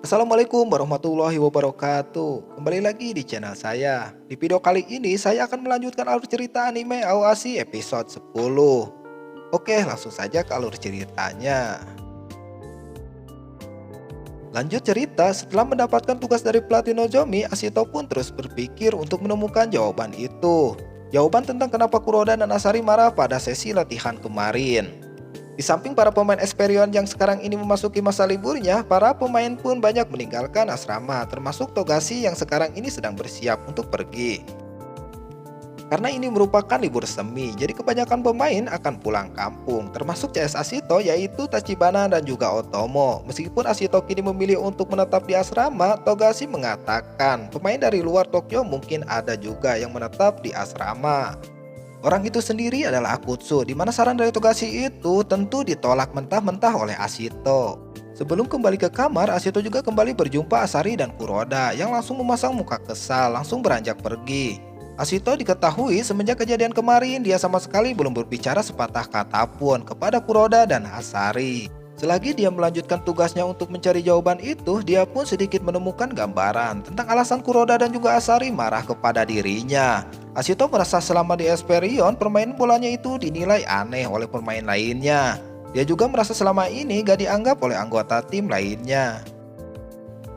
Assalamualaikum warahmatullahi wabarakatuh. Kembali lagi di channel saya. Di video kali ini saya akan melanjutkan alur cerita anime Aoashi episode 10. Oke, langsung saja ke alur ceritanya. Lanjut cerita, setelah mendapatkan tugas dari pelatih Nozomi, Ashito pun terus berpikir untuk menemukan jawaban itu. Jawaban tentang kenapa Kuroda dan Asari marah pada sesi latihan kemarin. Di samping para pemain Esperion yang sekarang ini memasuki masa liburnya, para pemain pun banyak meninggalkan asrama, termasuk Togashi yang sekarang ini sedang bersiap untuk pergi. Karena ini merupakan libur semi, jadi kebanyakan pemain akan pulang kampung, termasuk CS Ashito yaitu Tachibana dan juga Otomo. Meskipun Ashito kini memilih untuk menetap di asrama, Togashi mengatakan pemain dari luar Tokyo mungkin ada juga yang menetap di asrama. Orang itu sendiri adalah Akutsu, di mana saran dari Togashi itu tentu ditolak mentah-mentah oleh Ashito. Sebelum kembali ke kamar, Ashito juga kembali berjumpa Asari dan Kuroda yang langsung memasang muka kesal, langsung beranjak pergi. Ashito diketahui semenjak kejadian kemarin dia sama sekali belum berbicara sepatah kata pun kepada Kuroda dan Asari. Selagi dia melanjutkan tugasnya untuk mencari jawaban itu, dia pun sedikit menemukan gambaran tentang alasan Kuroda dan juga Asari marah kepada dirinya. Ashito merasa selama di Esperion, permainan bolanya itu dinilai aneh oleh pemain lainnya. Dia juga merasa selama ini gak dianggap oleh anggota tim lainnya.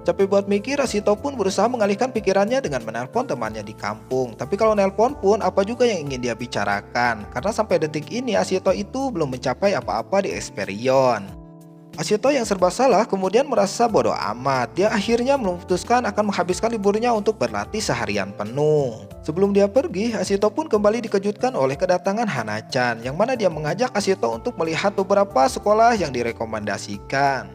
Capek buat mikir, Ashito pun berusaha mengalihkan pikirannya dengan menelpon temannya di kampung. Tapi kalau nelpon pun, apa juga yang ingin dia bicarakan? Karena sampai detik ini, Ashito itu belum mencapai apa-apa di Esperion. Ashito yang serba salah kemudian merasa bodoh amat. Dia akhirnya memutuskan akan menghabiskan liburnya untuk berlatih seharian penuh. Sebelum dia pergi, Ashito pun kembali dikejutkan oleh kedatangan Hana-chan, yang mana dia mengajak Ashito untuk melihat beberapa sekolah yang direkomendasikan.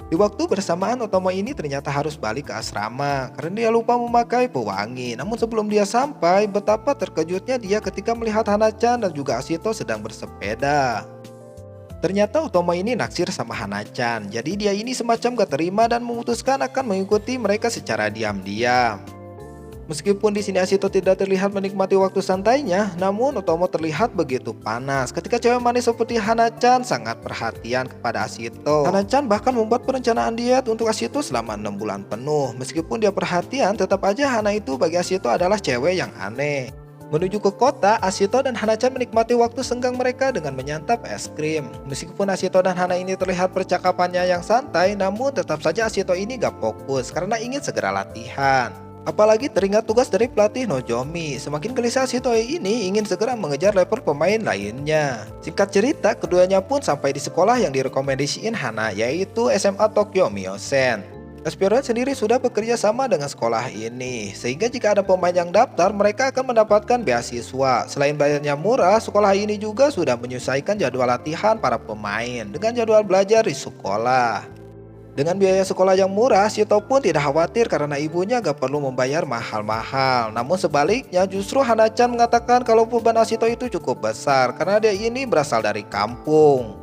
Di waktu bersamaan, Otomo ini ternyata harus balik ke asrama karena dia lupa memakai pewangi. Namun sebelum dia sampai, betapa terkejutnya dia ketika melihat Hana-chan dan juga Ashito sedang bersepeda. Ternyata Otomo ini naksir sama Hana-chan, jadi dia ini semacam gak terima dan memutuskan akan mengikuti mereka secara diam-diam. Meskipun di sini Ashito tidak terlihat menikmati waktu santainya, namun Otomo terlihat begitu panas ketika cewek manis seperti Hana-chan sangat perhatian kepada Ashito. Hana-chan bahkan membuat perencanaan diet untuk Ashito selama 6 bulan penuh. Meskipun dia perhatian, tetap aja Hana itu bagi Ashito adalah cewek yang aneh. Menuju ke kota, Ashito dan Hana-chan menikmati waktu senggang mereka dengan menyantap es krim. Meskipun Ashito dan Hana ini terlihat percakapannya yang santai, namun tetap saja Ashito ini gak fokus karena ingin segera latihan. Apalagi teringat tugas dari pelatih Nozomi, semakin gelisah Ashito ini ingin segera mengejar level pemain lainnya. Singkat cerita, keduanya pun sampai di sekolah yang direkomendasiin Hana, yaitu SMA Tokyo Myosen. Esperion sendiri sudah bekerja sama dengan sekolah ini, sehingga jika ada pemain yang daftar, mereka akan mendapatkan beasiswa. Selain bayarnya murah, sekolah ini juga sudah menyesuaikan jadwal latihan para pemain dengan jadwal belajar di sekolah. Dengan biaya sekolah yang murah, Ashito pun tidak khawatir karena ibunya gak perlu membayar mahal-mahal. Namun sebaliknya, justru Hana-chan mengatakan kalau beban Ashito itu cukup besar karena dia ini berasal dari kampung.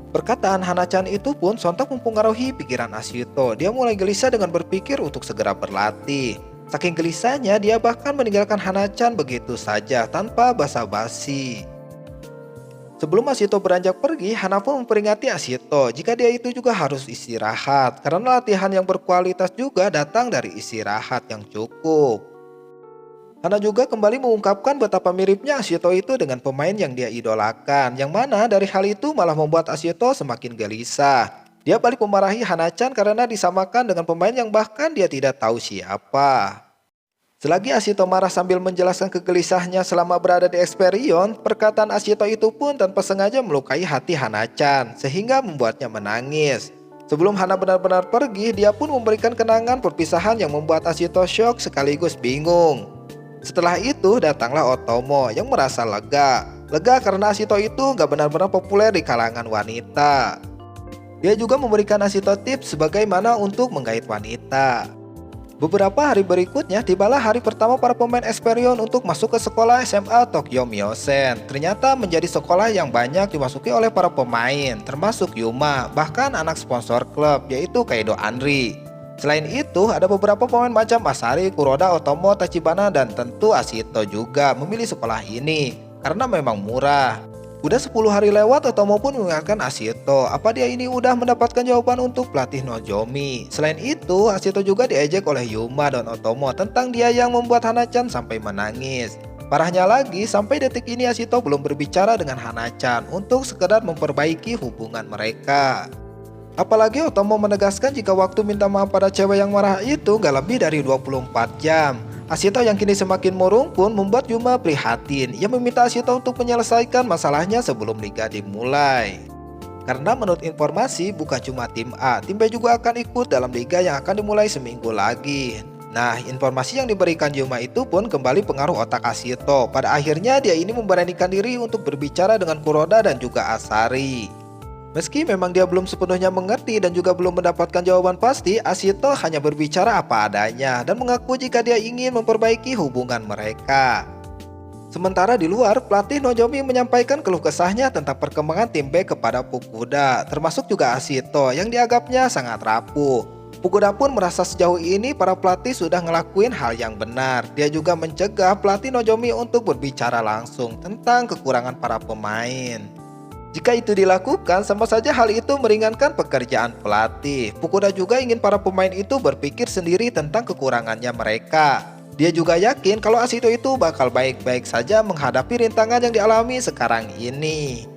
Perkataan Hana-chan itu pun sontak mempengaruhi pikiran Ashito. Dia mulai gelisah dengan berpikir untuk segera berlatih. Saking gelisahnya, dia bahkan meninggalkan Hana-chan begitu saja tanpa basa-basi. Sebelum Ashito beranjak pergi, Hana pun memperingati Ashito jika dia itu juga harus istirahat karena latihan yang berkualitas juga datang dari istirahat yang cukup. Hana juga kembali mengungkapkan betapa miripnya Ashito itu dengan pemain yang dia idolakan, yang mana dari hal itu malah membuat Ashito semakin gelisah. Dia balik memarahi Hana-chan karena disamakan dengan pemain yang bahkan dia tidak tahu siapa. Selagi Ashito marah sambil menjelaskan kegelisahannya selama berada di Esperion, perkataan Ashito itu pun tanpa sengaja melukai hati Hana-chan, sehingga membuatnya menangis. Sebelum Hana benar-benar pergi, dia pun memberikan kenangan perpisahan yang membuat Ashito syok sekaligus bingung. Setelah itu datanglah Otomo yang merasa lega. Lega karena Ashito itu gak benar-benar populer di kalangan wanita. Dia juga memberikan Ashito tips bagaimana untuk menggait wanita. Beberapa hari berikutnya tibalah hari pertama para pemain Esperion untuk masuk ke sekolah SMA Tokyo Myosen. Ternyata menjadi sekolah yang banyak dimasuki oleh para pemain, termasuk Yuma, bahkan anak sponsor klub yaitu Kaido Andri. Selain itu, ada beberapa pemain macam Asari, Kuroda, Otomo, Tachibana, dan tentu Ashito juga memilih sekolah ini karena memang murah. Udah 10 hari lewat, Otomo pun mengingatkan Ashito apa dia ini udah mendapatkan jawaban untuk pelatih Nozomi. Selain itu, Ashito juga diejek oleh Yuma dan Otomo tentang dia yang membuat Hana-chan sampai menangis. Parahnya lagi, sampai detik ini Ashito belum berbicara dengan Hana-chan untuk sekedar memperbaiki hubungan mereka. Apalagi Otomo menegaskan jika waktu minta maaf pada cewek yang marah itu gak lebih dari 24 jam. Ashito yang kini semakin murung pun membuat Yuma prihatin. Ia meminta Ashito untuk menyelesaikan masalahnya sebelum liga dimulai. Karena menurut informasi bukan cuma tim A, tim B juga akan ikut dalam liga yang akan dimulai seminggu lagi. Nah, informasi yang diberikan Yuma itu pun kembali pengaruh otak Ashito. Pada akhirnya dia ini memberanikan diri untuk berbicara dengan Kuroda dan juga Asari. Meski memang dia belum sepenuhnya mengerti dan juga belum mendapatkan jawaban pasti, Ashito hanya berbicara apa adanya dan mengaku jika dia ingin memperbaiki hubungan mereka. Sementara di luar, pelatih Nozomi menyampaikan keluh kesahnya tentang perkembangan tim B kepada Fukuda, termasuk juga Ashito yang dianggapnya sangat rapuh. Fukuda pun merasa sejauh ini para pelatih sudah ngelakuin hal yang benar. Dia juga mencegah pelatih Nozomi untuk berbicara langsung tentang kekurangan para pemain. Jika itu dilakukan, sama saja hal itu meringankan pekerjaan pelatih. Fukuda juga ingin para pemain itu berpikir sendiri tentang kekurangannya mereka. Dia juga yakin kalau Ashito itu bakal baik-baik saja menghadapi rintangan yang dialami sekarang ini.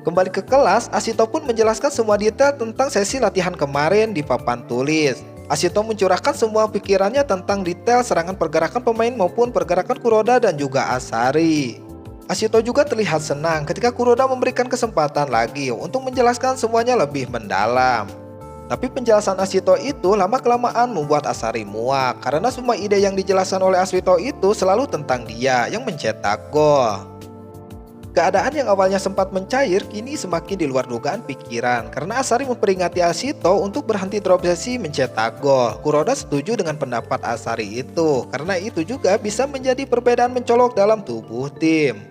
Kembali ke kelas, Ashito pun menjelaskan semua detail tentang sesi latihan kemarin di papan tulis. Ashito mencurahkan semua pikirannya tentang detail serangan pergerakan pemain maupun pergerakan Kuroda dan juga Asari. Ashito juga terlihat senang ketika Kuroda memberikan kesempatan lagi untuk menjelaskan semuanya lebih mendalam. Tapi penjelasan Ashito itu lama-kelamaan membuat Asari muak karena semua ide yang dijelaskan oleh Ashito itu selalu tentang dia yang mencetak gol. Keadaan yang awalnya sempat mencair kini semakin di luar dugaan pikiran karena Asari memperingati Ashito untuk berhenti terobsesi mencetak gol. Kuroda setuju dengan pendapat Asari itu karena itu juga bisa menjadi perbedaan mencolok dalam tubuh tim.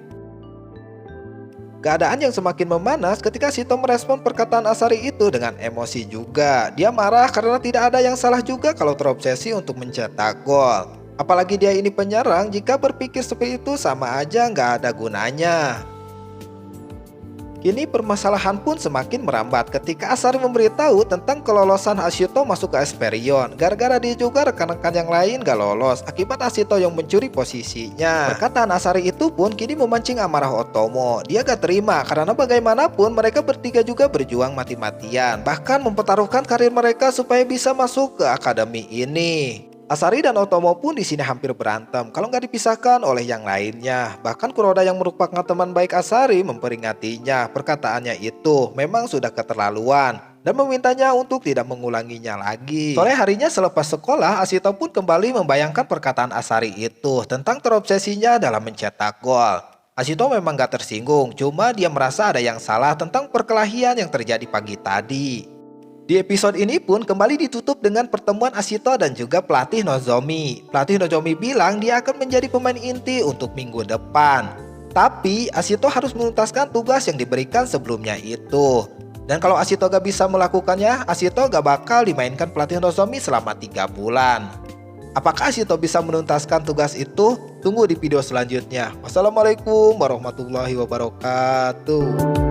Keadaan yang semakin memanas ketika Ashito merespon perkataan Asari itu dengan emosi juga. Dia marah karena tidak ada yang salah juga kalau terobsesi untuk mencetak gol. Apalagi dia ini penyerang, jika berpikir seperti itu sama aja nggak ada gunanya. Kini permasalahan pun semakin merambat ketika Asari memberitahu tentang kelolosan Ashito masuk ke Esperion. Gara-gara dia juga rekan-rekan yang lain gak lolos akibat Ashito yang mencuri posisinya. Perkataan Asari itu pun kini memancing amarah Otomo. Dia gak terima karena bagaimanapun mereka bertiga juga berjuang mati-matian, bahkan mempertaruhkan karir mereka supaya bisa masuk ke akademi ini. Asari dan Otomo pun di sini hampir berantem kalau nggak dipisahkan oleh yang lainnya. Bahkan Kuroda yang merupakan teman baik Asari memperingatinya. Perkataannya itu memang sudah keterlaluan dan memintanya untuk tidak mengulanginya lagi. Sore harinya selepas sekolah, Ashito pun kembali membayangkan perkataan Asari itu tentang terobsesinya dalam mencetak gol. Ashito memang gak tersinggung, cuma dia merasa ada yang salah tentang perkelahian yang terjadi pagi tadi. Di episode ini pun kembali ditutup dengan pertemuan Ashito dan juga pelatih Nozomi. Pelatih Nozomi bilang dia akan menjadi pemain inti untuk minggu depan. Tapi Ashito harus menuntaskan tugas yang diberikan sebelumnya itu. Dan kalau Ashito gak bisa melakukannya, Ashito gak bakal dimainkan pelatih Nozomi selama 3 bulan. Apakah Ashito bisa menuntaskan tugas itu? Tunggu di video selanjutnya. Wassalamualaikum warahmatullahi wabarakatuh.